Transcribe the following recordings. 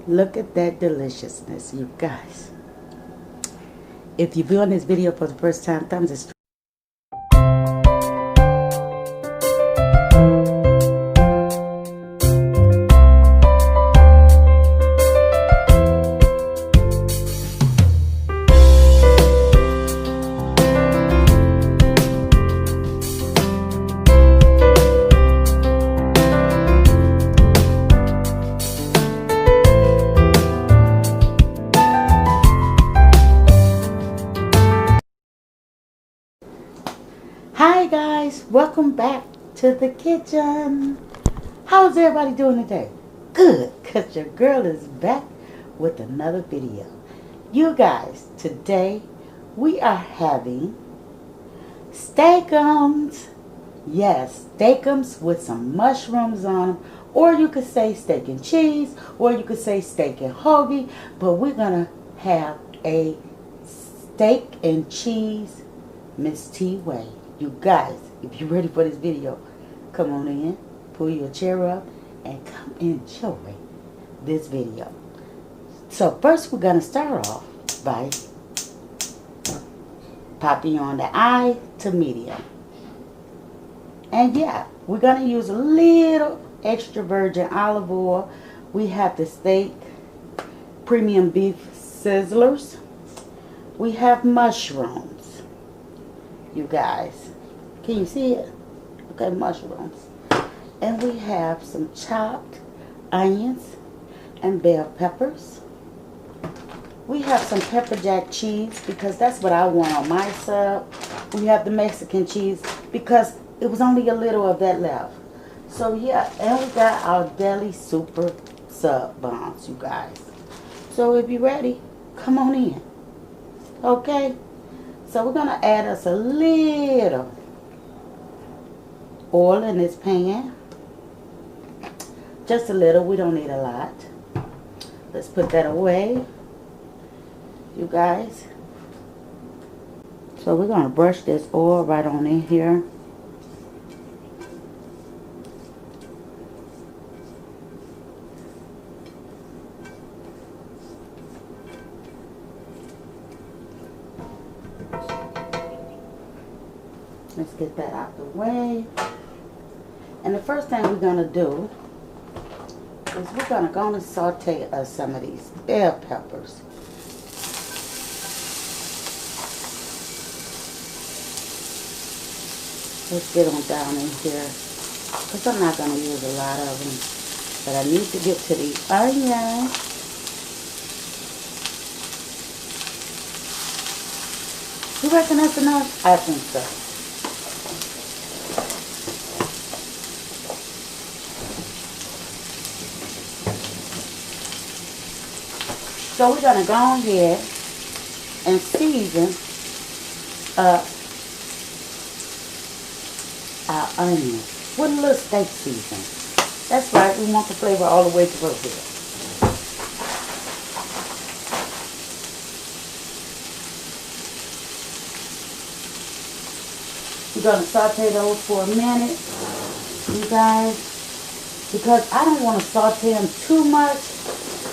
Look at that deliciousness, you guys. If you're viewing this video for the first time, thumbs is Hi guys, welcome back to the kitchen. How's everybody doing today? Good, because your girl is back with another video. You guys, today we are having steakums. Yes, steakums with some mushrooms on them. Or you could say steak and cheese, or you could say steak and hoagie. But we're going to have a steak and cheese Miss T way. You guys, if you're ready for this video, come on in, pull your chair up, and come enjoy this video. So first we're going to start off by popping on the eye to medium. And yeah, we're going to use a little extra virgin olive oil. We have the steak premium beef sizzlers. We have mushrooms. You guys, can you see it? Okay, mushrooms. And we have some chopped onions and bell peppers. We have some pepper jack cheese because that's what I want on my sub. We have the Mexican cheese because it was only a little of that left. So yeah, and we got our deli super sub buns, you guys. So if you're ready, come on in. Okay? So we're going to add us a little oil in this pan. Just a little. We don't need a lot. Let's put that away, you guys. So we're going to brush this oil right on in here. Let's get that out the way. And the first thing we're going to do is we're going to go and saute some of these bell peppers. Let's get them down in here, because I'm not going to use a lot of them. But I need to get to the onion. You reckon that's enough? I think so. So we're going to go ahead and season up our onion with a little steak seasoning. That's right, we want the flavor all the way through here. We're going to saute those for a minute, you guys, because I don't want to saute them too much.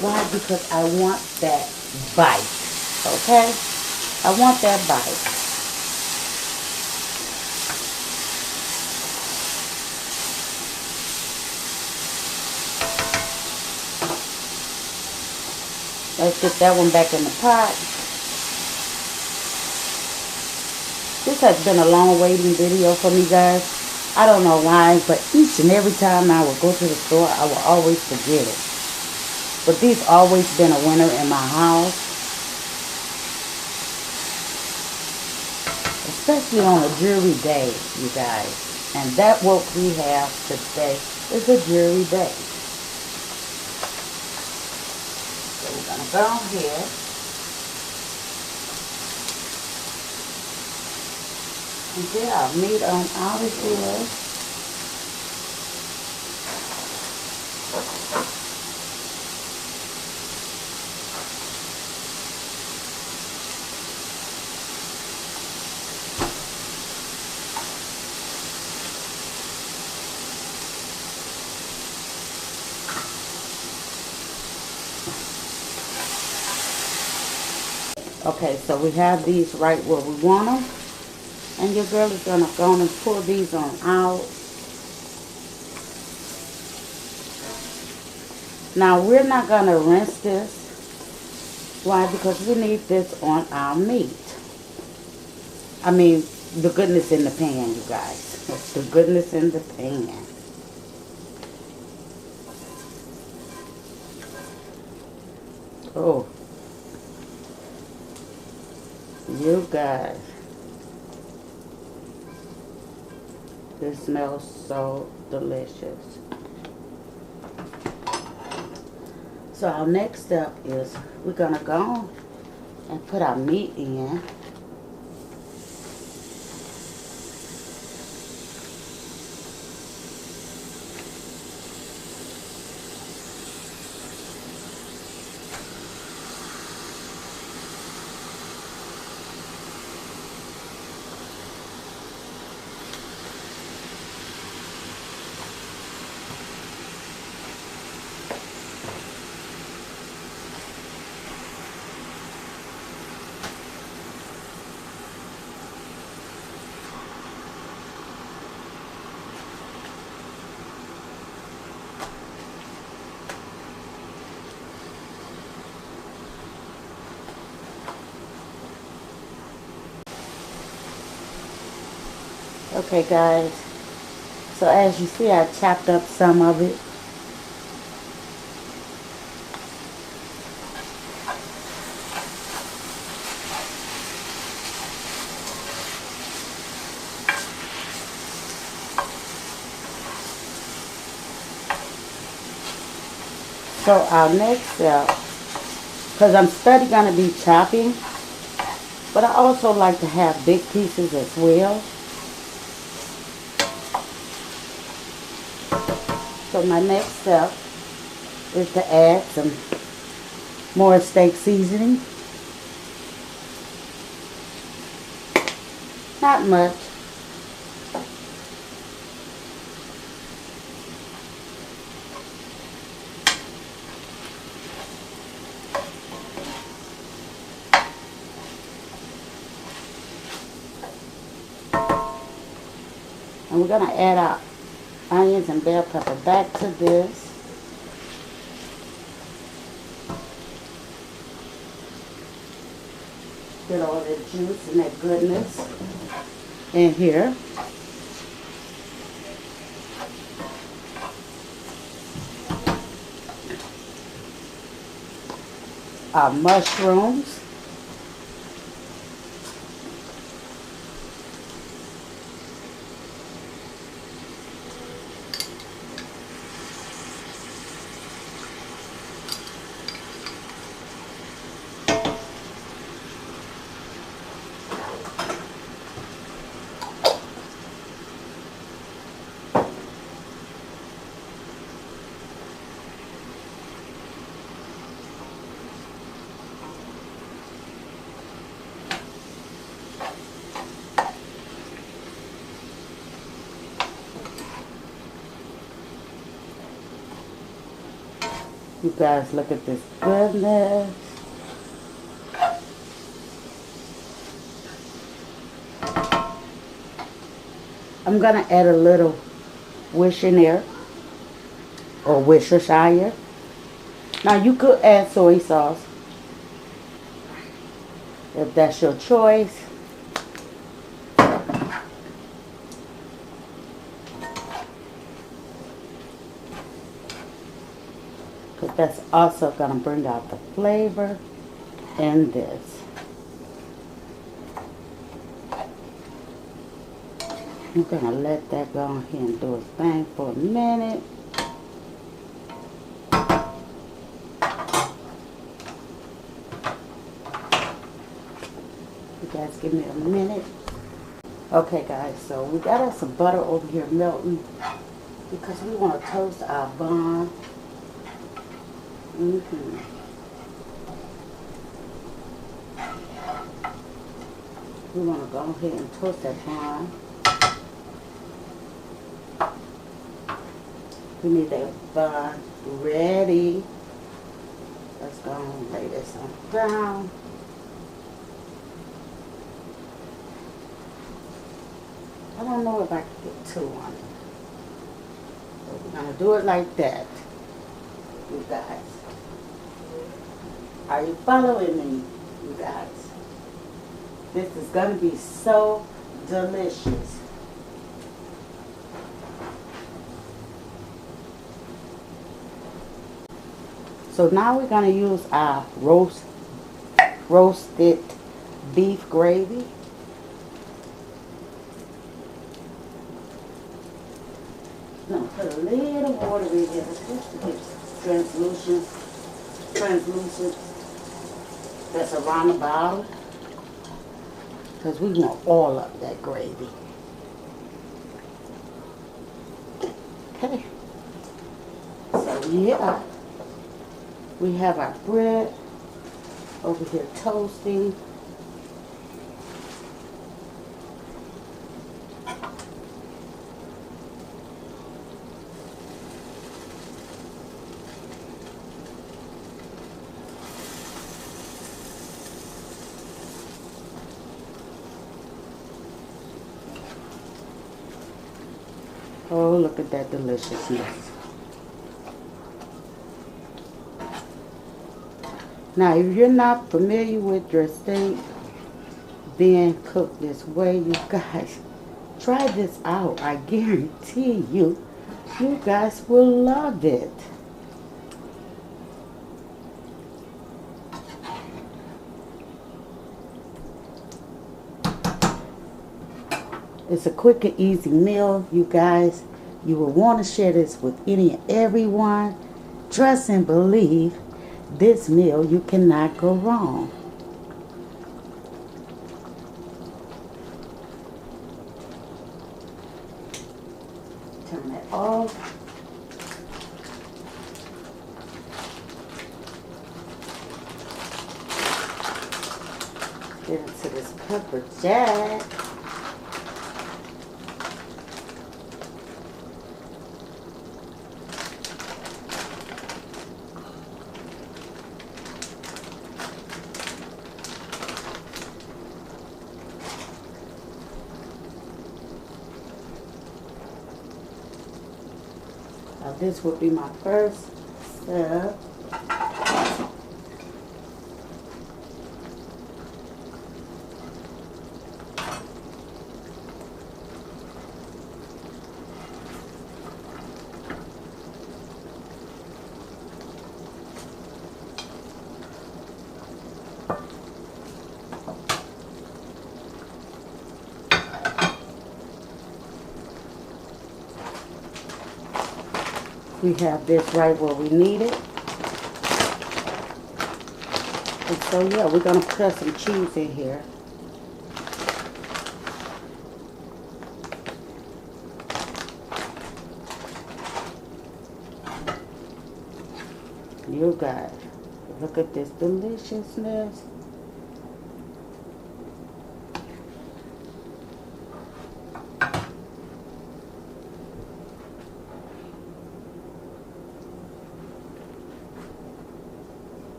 Why? Because I want that bite, okay? I want that bite. Let's get that one back in the pot. This has been a long waiting video for me, guys. I don't know why, but each and every time I would go to the store, I would always forget it. But these always been a winner in my house. Especially on a jury day, you guys. And that's what we have today, is a jury day. So we're going to go ahead and get our meat on out of here. Okay, so we have these right where we want them. And your girl is going to go on and pull these on out. Now, we're not going to rinse this. Why? Because we need this on our meat. I mean, the goodness in the pan, you guys. It's the goodness in the pan. Oh, you guys. This smells so delicious. So our next step is we're going to go and put our meat in. Okay, guys. So as you see, I chopped up some of it. So our next step, because I'm study going to be chopping, but I also like to have big pieces as well. So my next step is to add some more steak seasoning. Not much. And we're going to add our onions and bell pepper back to this. Get all that juice and that goodness in here. Our mushrooms. You guys, look at this goodness. I'm going to add a little Worcestershire or Worcestershire. Now you could add soy sauce if that's your choice. Because that's also going to bring out the flavor in this. I'm going to let that go ahead and do its thing for a minute. You guys give me a minute. Okay guys, so we got us some butter over here melting because we want to toast our bun. We want to go ahead and toast that bun. We need that bun ready. Let's go and lay this on down. don't know if I can get 2 on it. So we're gonna do it like that, you guys. Are you following me, you guys? This is gonna be so delicious. So now we're gonna use our roasted beef gravy. I'm gonna put a little water in here just to get translucent that's around the bottom, because we want all of that gravy. Okay, so yeah, we have our bread over here toasting. Oh, look at that deliciousness. Now, if you're not familiar with your steak being cooked this way, you guys, try this out. I guarantee you, you guys will love it. It's a quick and easy meal, you guys. You will want to share this with any and everyone. Trust and believe, this meal, you cannot go wrong. Turn it off. Get into this pepper jack. Now this will be my first sub. We have this right where we need it. And so yeah, we're gonna put some cheese in here. You guys, look at this deliciousness.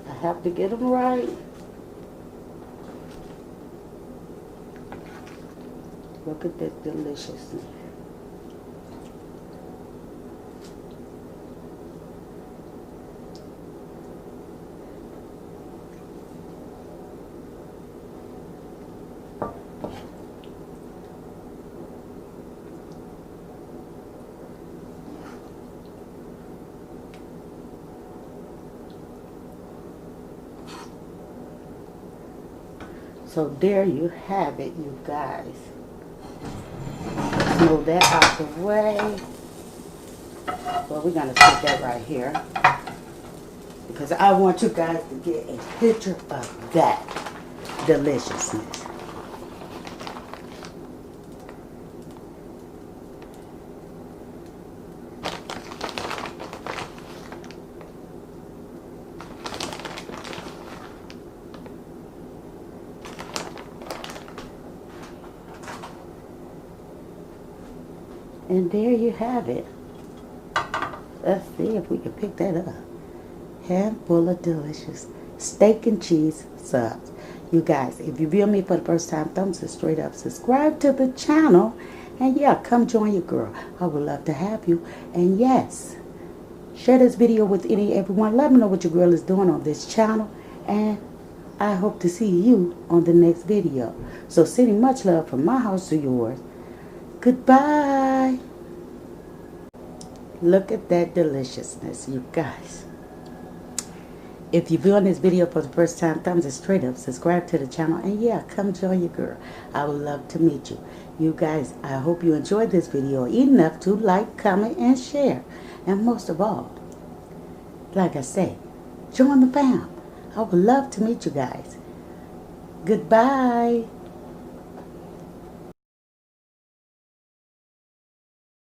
I have to get them right. Look at this deliciousness. So there you have it, you guys. Let's move that out the way. Well, we're gonna put that right here because I want you guys to get a picture of that deliciousness. And there you have it. Let's see if we can pick that up. Handful of delicious steak and cheese subs. You guys, if you view me for the first time, thumbs it straight up. Subscribe to the channel. And yeah, come join your girl. I would love to have you. And yes, share this video with everyone. Let me know what your girl is doing on this channel. And I hope to see you on the next video. So sending much love from my house to yours. Goodbye. Look at that deliciousness, you guys. If you're viewing this video for the first time, thumbs it straight up, subscribe to the channel, and yeah, come join your girl. I would love to meet you. You guys, I hope you enjoyed this video enough to like, comment, and share. And most of all, like I say, join the fam. I would love to meet you guys. Goodbye.